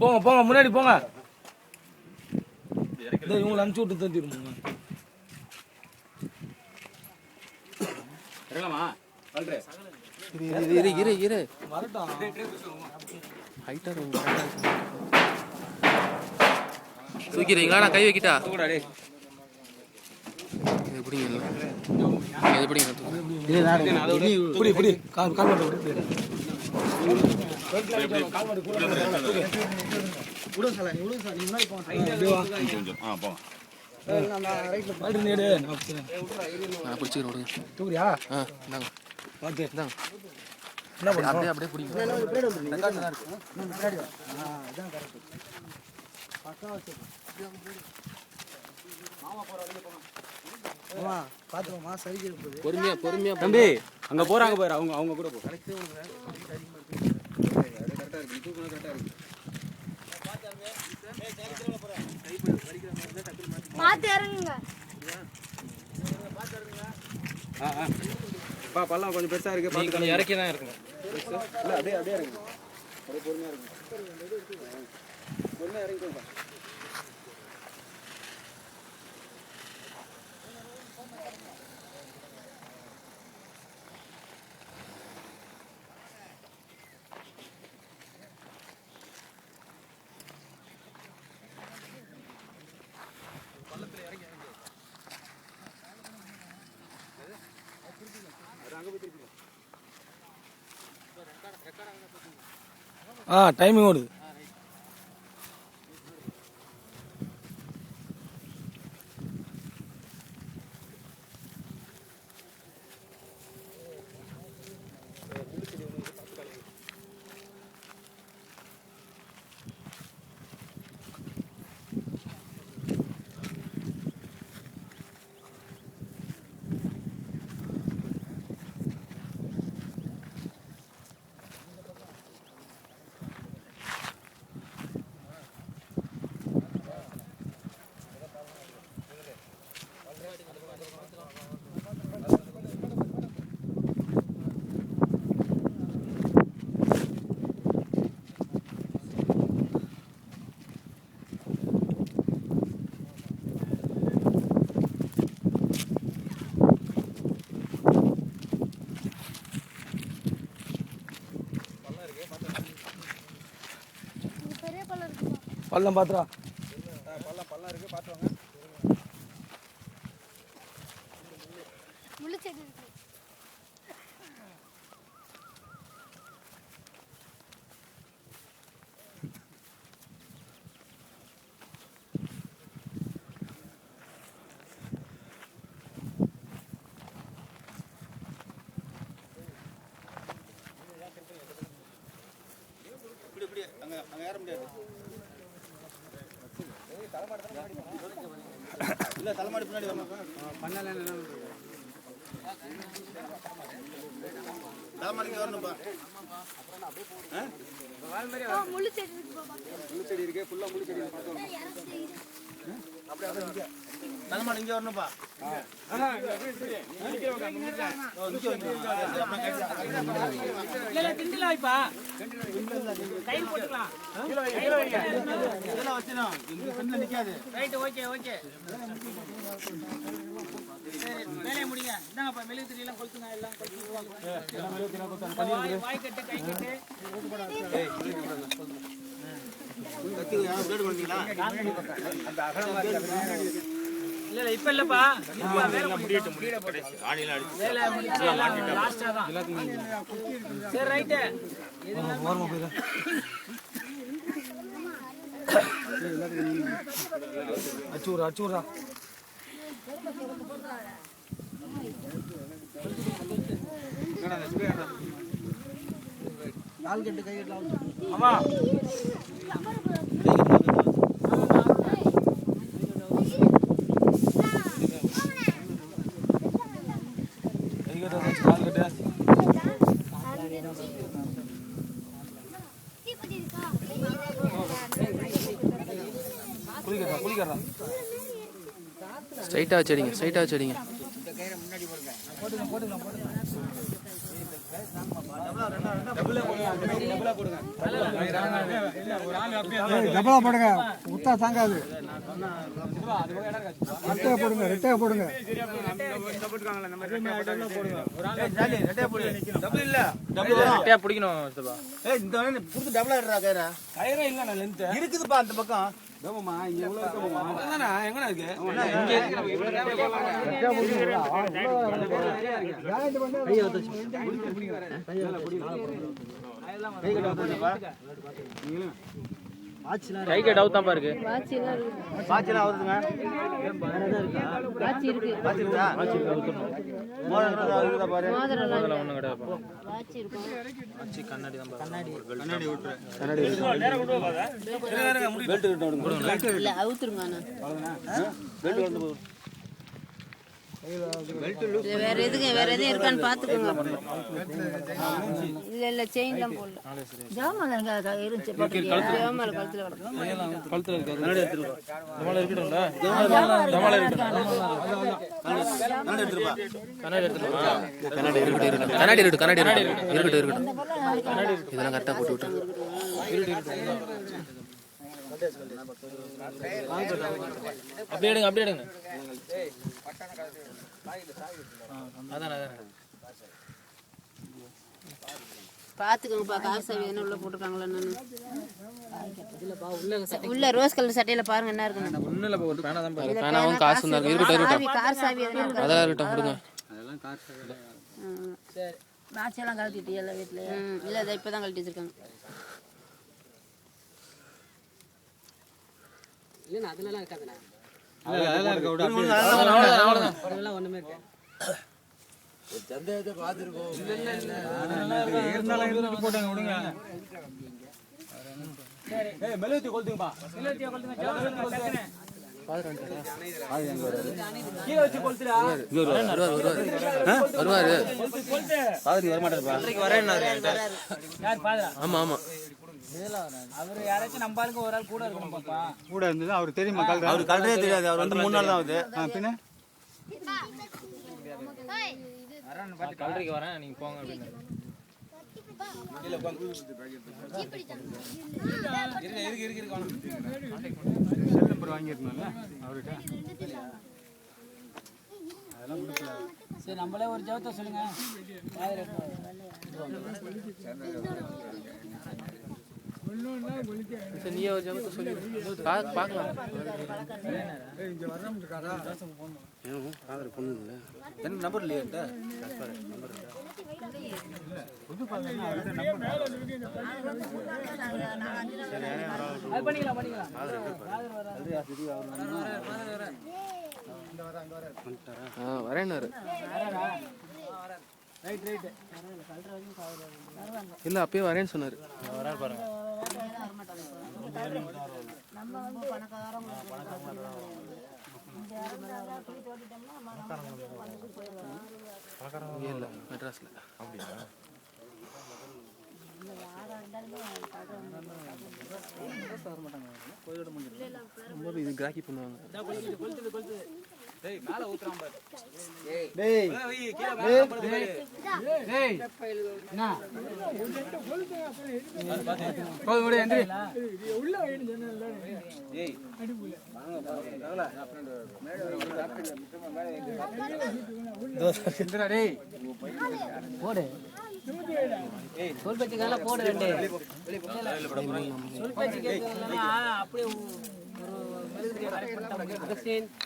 போங்க போங்க முன்னாடி போங்க. இவங்களை அனுப்பிச்சு விட்டு தந்துருங்க. தூக்கிறீங்களா? நான் கை வைக்கிட்டா? பொறுமையா பொறுமையா தம்பி, அங்க போறாங்க பாரு, அவங்க கூட போ. பாத்து இறங்குங்க. பள்ளம் கொஞ்சம் பெருசா இருக்கு, பாத்து கொஞ்சம் இறக்கி தான் இருக்குங்க. இல்ல அப்படியே இறங்குங்க. அப்படியே பொறுமையா இறங்குங்க. பொறுமையா இறங்கிக்கோங்க. டைமிங் ஓடுது. பள்ளம் பாத்துறா. பள்ளம் இருக்கு, பாத்து வாங்க. முள்ளு செடி இருக்கு. அங்க ஏற முடியாது. இல்ல தலைமாடி பின்னாடி பண்ணல. தலைமாடிக்கு வரணும்பா. முள்ளு செடி இருக்கு பாப்பா. முள்ளு செடி இருக்கு, ஃபுல்லா முள்ளு செடி இருக்கு. அப்படியே தலைமாடி இங்க வரணும்பா. இல்ல இப்ப இல்லப்பா, சரி ரைட்டு. அச்சூரா அச்சூரா. கால் கட்டு கை கட்டலாம். ஆமா ஸ்ட்ரைட்டா வச்சடிங்க, ஸ்ட்ரைட்டா வச்சடிங்க. இந்த கயிறை முன்னாடி போடுங்க. போடுங்க. டபுளா போடுங்க முத்தா தாங்காது ரெட்டையா போடுங்க ரெட்டையா போடுங்க ரெட்டையா பிடிக்கணும் சித்தப்பா. கயிறே இல்லண்ணா லென்த் இருக்குதுப்பா அந்த பக்கம் தோமமா இங்க உள்ள இருக்கோமா அதானே எங்கண்ணா இருக்கு கை கட்ட அவுத்தாப்பா இருக்கு. பாச்சிலாம் வருதுங்க பாச்சி இருக்கா மோதிரம் இருக்குதா பாரு அதெல்லாம் ஒண்ணும் கிடையாது. பெல்ட் கிட்ட விடுங்க இல்ல அவுத்துருங்க அண்ணா. பெல்ட் வந்து இல்ல, வேற எதுவும் இருக்கான்னு பாத்துக்கோங்க. இல்ல செயின்லாம் போடல. ஜாமான் இருந்துச்சு ஜாமான் கழுத்துல கிடக்கும். கழுத்துல இருக்காது. கண்ணாடி எடுத்துருப்பா ஜமால இருக்கட்டும்ல. கண்ணாடி எடுத்துருப்பா கண்ணாடி எடுத்துட்டு கண்ணாடி இருக்கட்டும். இதெல்லாம் கரெக்டா போட்டு விட்டுரு. அப்படியே எடுங்க. அதான் பாத்துக்கோங்கப்பா, கார் சாவி என்ன உள்ள போட்டுருக்காங்களா என்னன்னு. உள்ள ரோஸ் கலர் சட்டையில பாருங்க என்ன இருக்குன்னு. ஒண்ணும் இல்ல, ஒரு பேனா தான் பாரு. பேனாவும் காசு இருக்கட்டும். கார் சாவி எதுவும் இருக்கா? அதெல்லாம் இருக்கட்டும் கொடுங்க. வாட்செல்லாம் கழட்டிட்டியல்ல வீட்டுல? இல்ல அதை இப்பதான் கழட்டி வச்சிருக்காங்க. மெழுகுத்தி கொளுத்துங்கப்பா கீழே வச்சு கொளுத்துடா வருவாரு. பாதிரி வரமாட்டாருப்பா ஆமா அவரு யாராச்சும் நம்ம ஆளுங்க ஒரு ஆள் கூட இருக்கணும் பாப்பா. கூட இருந்தது அவருக்கு தெரியுமா அவருக்கு கலரே தெரியாது. அவர் வந்து 3 நாள் தான் ஆகுது. பின்ன கல்லறைக்கு வரேன், நீங்க போங்க அப்படின்னு. செல் நம்பர் வாங்கியிருந்தோம்ல அவர்கிட்ட. சரி, நம்மளே ஒரு ஜவத்தை சொல்லுங்க. நீ ஒரு ஜபத்தை சொல்லி பார்க்கலாம். என்ன நம்பர் இல்லையா என்கிட்ட? அது பண்ணிக்கலாம். வரேன்னாரு. இல்ல அப்பயே வரேன்னு சொன்னாரு. இல்ல மெட்ராஸ்ல. இது கிராக்கி பண்ணுவாங்க. மேல ஊத்துறான் பாரு. டேய் போடு. சொல் பேச்சு கேள போடு. ரெண்டு சொல் பேச்சு கேட்கலாம். அப்படியே ஒரு மெழுகுதிரியை வரைபடம்